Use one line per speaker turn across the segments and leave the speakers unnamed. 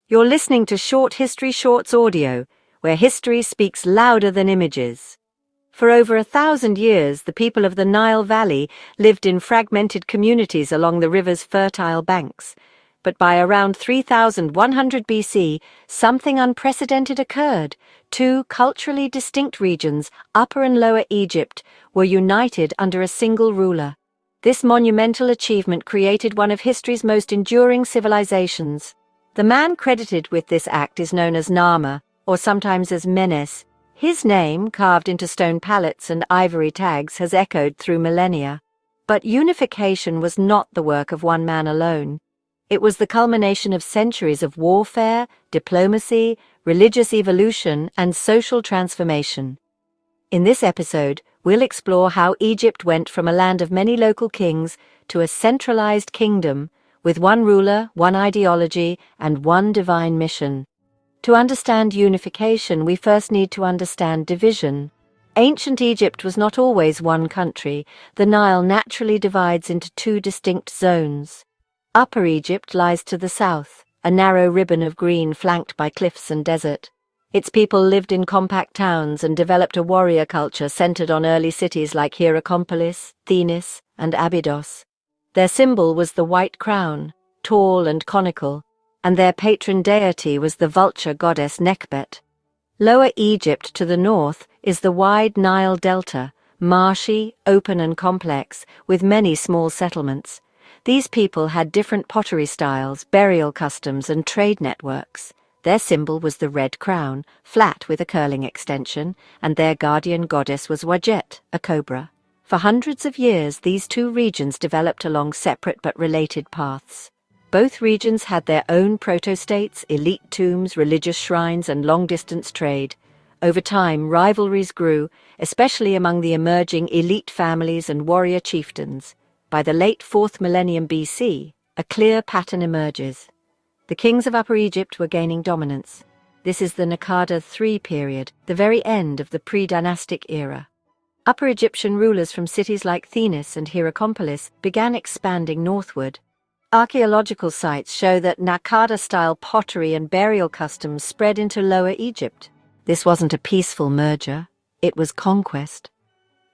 You're listening to Short History Shorts audio, where history speaks louder than images. For over 1,000 years, the people of the Nile Valley lived in fragmented communities along the river's fertile banks. But by around 3100 BC, something unprecedented occurred. Two culturally distinct regions, Upper and Lower Egypt, were united under a single ruler. This monumental achievement created one of history's most enduring civilizations. The man credited with this act is known as Narmer, or sometimes as Menes. His name, carved into stone palettes and ivory tags, has echoed through millennia. But unification was not the work of one man alone. It was the culmination of centuries of warfare, diplomacy, religious evolution, and social transformation. In this episode, we'll explore how Egypt went from a land of many local kings to a centralized kingdom, with one ruler, one ideology, and one divine mission. To understand unification, we first need to understand division. Ancient Egypt was not always one country. The Nile naturally divides into two distinct zones. Upper Egypt lies to the south, a narrow ribbon of green flanked by cliffs and desert. Its people lived in compact towns and developed a warrior culture centered on early cities like Hierakonpolis, Thinis, and Abydos. Their symbol was the white crown, tall and conical, and their patron deity was the vulture goddess Nekhbet. Lower Egypt to the north is the wide Nile Delta, marshy, open and complex, with many small settlements. These people had different pottery styles, burial customs, and trade networks. Their symbol was the red crown, flat with a curling extension, and their guardian goddess was Wajet, a cobra. For hundreds of years, these two regions developed along separate but related paths. Both regions had their own proto-states, elite tombs, religious shrines, and long-distance trade. Over time, rivalries grew, especially among the emerging elite families and warrior chieftains. By the late 4th millennium BC, a clear pattern emerges. The kings of Upper Egypt were gaining dominance. This is the Naqada III period, the very end of the pre-dynastic era. Upper Egyptian rulers from cities like Thinis and Hierakonpolis began expanding northward. Archaeological sites show that Naqada-style pottery and burial customs spread into Lower Egypt. This wasn't a peaceful merger, it was conquest.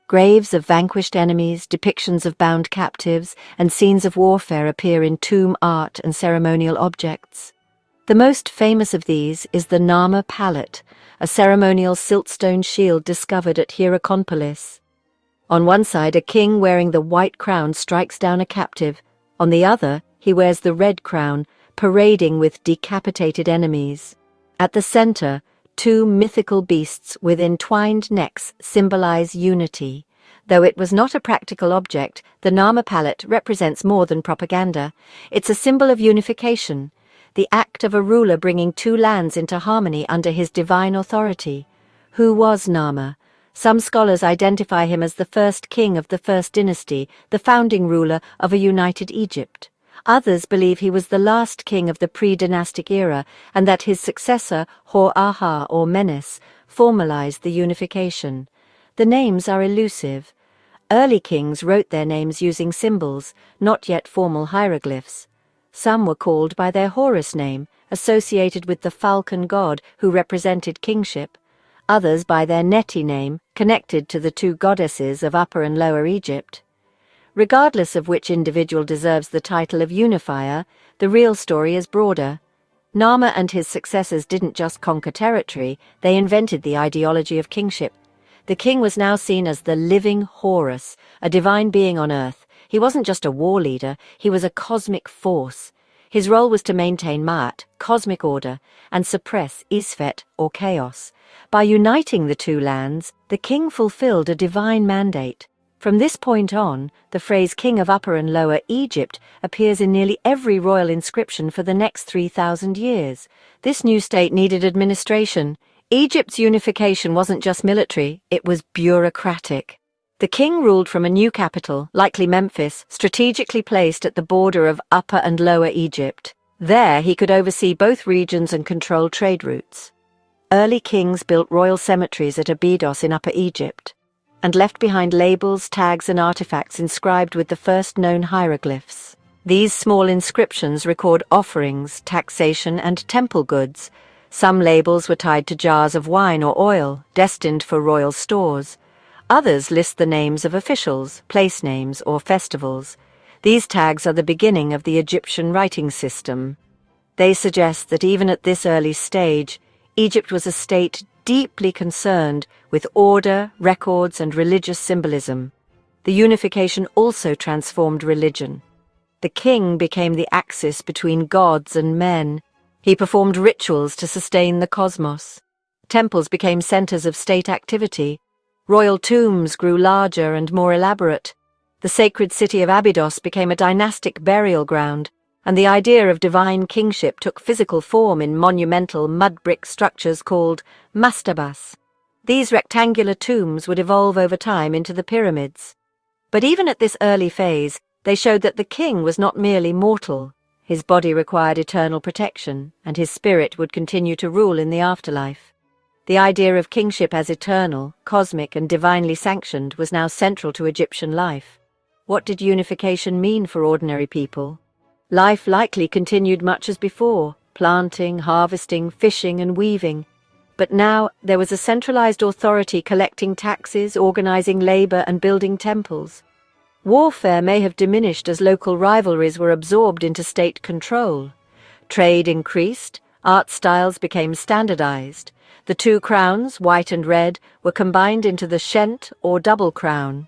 Graves of vanquished enemies, depictions of bound captives, and scenes of warfare appear in tomb art and ceremonial objects. The most famous of these is the Narmer palette, a ceremonial siltstone shield discovered at Hierakonpolis. On one side, a king wearing the white crown strikes down a captive. On the other, he wears the red crown, parading with decapitated enemies. At the center, two mythical beasts with entwined necks symbolize unity. Though it was not a practical object, the Narmer palette represents more than propaganda. It's a symbol of unification, the act of a ruler bringing two lands into harmony under his divine authority. Who was Narmer? Some scholars identify him as the first king of the First Dynasty, the founding ruler of a united Egypt. Others believe he was the last king of the pre-dynastic era, and that his successor, Hor-Aha or Menes, formalized the unification. The names are elusive. Early kings wrote their names using symbols, not yet formal hieroglyphs. Some were called by their Horus name, associated with the falcon god who represented kingship. Others by their Neti name, connected to the two goddesses of Upper and Lower Egypt. Regardless of which individual deserves the title of unifier, the real story is broader. Narmer and his successors didn't just conquer territory, they invented the ideology of kingship. The king was now seen as the living Horus, a divine being on earth. He wasn't just a war leader, he was a cosmic force. His role was to maintain Ma'at, cosmic order, and suppress Isfet, or chaos. By uniting the two lands, the king fulfilled a divine mandate. From this point on, the phrase King of Upper and Lower Egypt appears in nearly every royal inscription for the next 3,000 years. This new state needed administration. Egypt's unification wasn't just military, it was bureaucratic. The king ruled from a new capital, likely Memphis, strategically placed at the border of Upper and Lower Egypt. There he could oversee both regions and control trade routes. Early kings built royal cemeteries at Abydos in Upper Egypt, and left behind labels, tags, and artifacts inscribed with the first known hieroglyphs. These small inscriptions record offerings, taxation, and temple goods. Some labels were tied to jars of wine or oil, destined for royal stores. Others list the names of officials, place names, or festivals. These tags are the beginning of the Egyptian writing system. They suggest that even at this early stage, Egypt was a state deeply concerned with order, records, and religious symbolism. The unification also transformed religion. The king became the axis between gods and men. He performed rituals to sustain the cosmos. Temples became centers of state activity. Royal tombs grew larger and more elaborate. The sacred city of Abydos became a dynastic burial ground, and the idea of divine kingship took physical form in monumental mud-brick structures called mastabas. These rectangular tombs would evolve over time into the pyramids. But even at this early phase, they showed that the king was not merely mortal. His body required eternal protection, and his spirit would continue to rule in the afterlife. The idea of kingship as eternal, cosmic, and divinely sanctioned was now central to Egyptian life. What did unification mean for ordinary people? Life likely continued much as before, planting, harvesting, fishing, and weaving. But now there was a centralized authority collecting taxes, organizing labor, and building temples. Warfare may have diminished as local rivalries were absorbed into state control. Trade increased, art styles became standardized. The two crowns, white and red, were combined into the shent or double crown.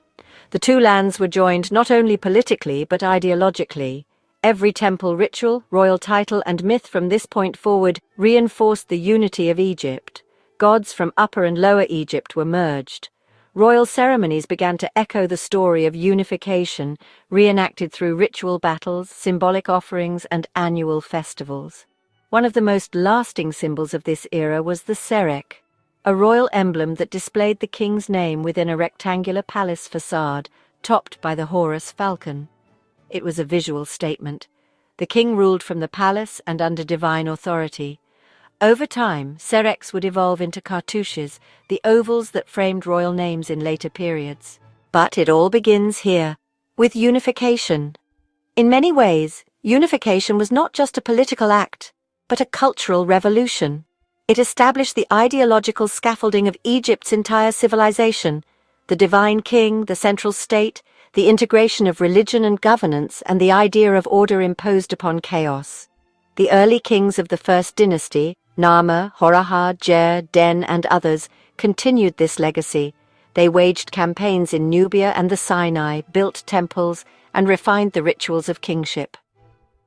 The two lands were joined not only politically but ideologically. Every temple ritual, royal title, and myth from this point forward reinforced the unity of Egypt. Gods from Upper and Lower Egypt were merged. Royal ceremonies began to echo the story of unification, reenacted through ritual battles, symbolic offerings, and annual festivals. One of the most lasting symbols of this era was the serek, a royal emblem that displayed the king's name within a rectangular palace facade, topped by the Horus falcon. It was a visual statement. The king ruled from the palace and under divine authority. Over time, sereks would evolve into cartouches, the ovals that framed royal names in later periods. But it all begins here, with unification. In many ways, unification was not just a political act, but a cultural revolution. It established the ideological scaffolding of Egypt's entire civilization: the divine king, the central state, the integration of religion and governance, and the idea of order imposed upon chaos. The early kings of the First Dynasty, Narmer, Horahar, Jer, Den, and others, continued this legacy. They waged campaigns in Nubia and the Sinai, built temples, and refined the rituals of kingship.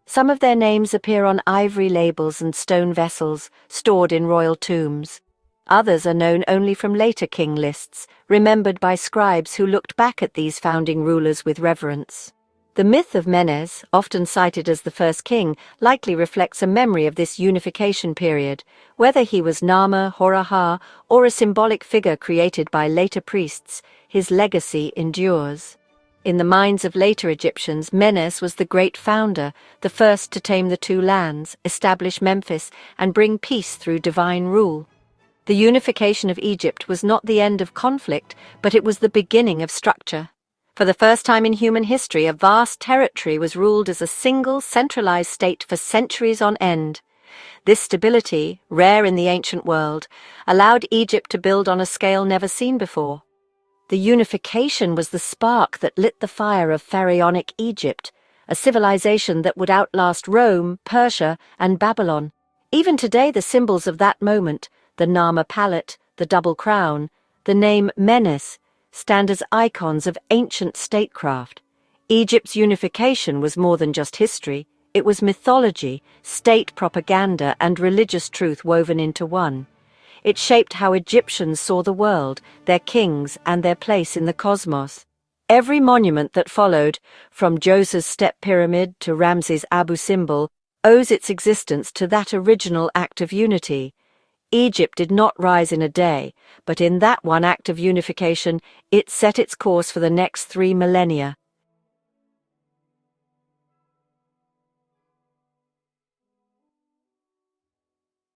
Some of their names appear on ivory labels and stone vessels, stored in royal tombs. Others are known only from later king lists, remembered by scribes who looked back at these founding rulers with reverence. The myth of Menes, often cited as the first king, likely reflects a memory of this unification period. Whether he was Narmer, Horahar, or a symbolic figure created by later priests, his legacy endures. In the minds of later Egyptians, Menes was the great founder, the first to tame the two lands, establish Memphis, and bring peace through divine rule. The unification of Egypt was not the end of conflict, but it was the beginning of structure. For the first time in human history, a vast territory was ruled as a single, centralized state for centuries on end. This stability, rare in the ancient world, allowed Egypt to build on a scale never seen before. The unification was the spark that lit the fire of pharaonic Egypt, a civilization that would outlast Rome, Persia, and Babylon. Even today, the symbols of that moment, the Narmer palette, the double crown, the name Menes, stand as icons of ancient statecraft. Egypt's unification was more than just history. It was mythology, state propaganda, and religious truth woven into one. It shaped how Egyptians saw the world, their kings, and their place in the cosmos. Every monument that followed, from Djoser's Step Pyramid to Ramses' Abu Simbel, owes its existence to that original act of unity. Egypt did not rise in a day, but in that one act of unification, it set its course for the next 3 millennia.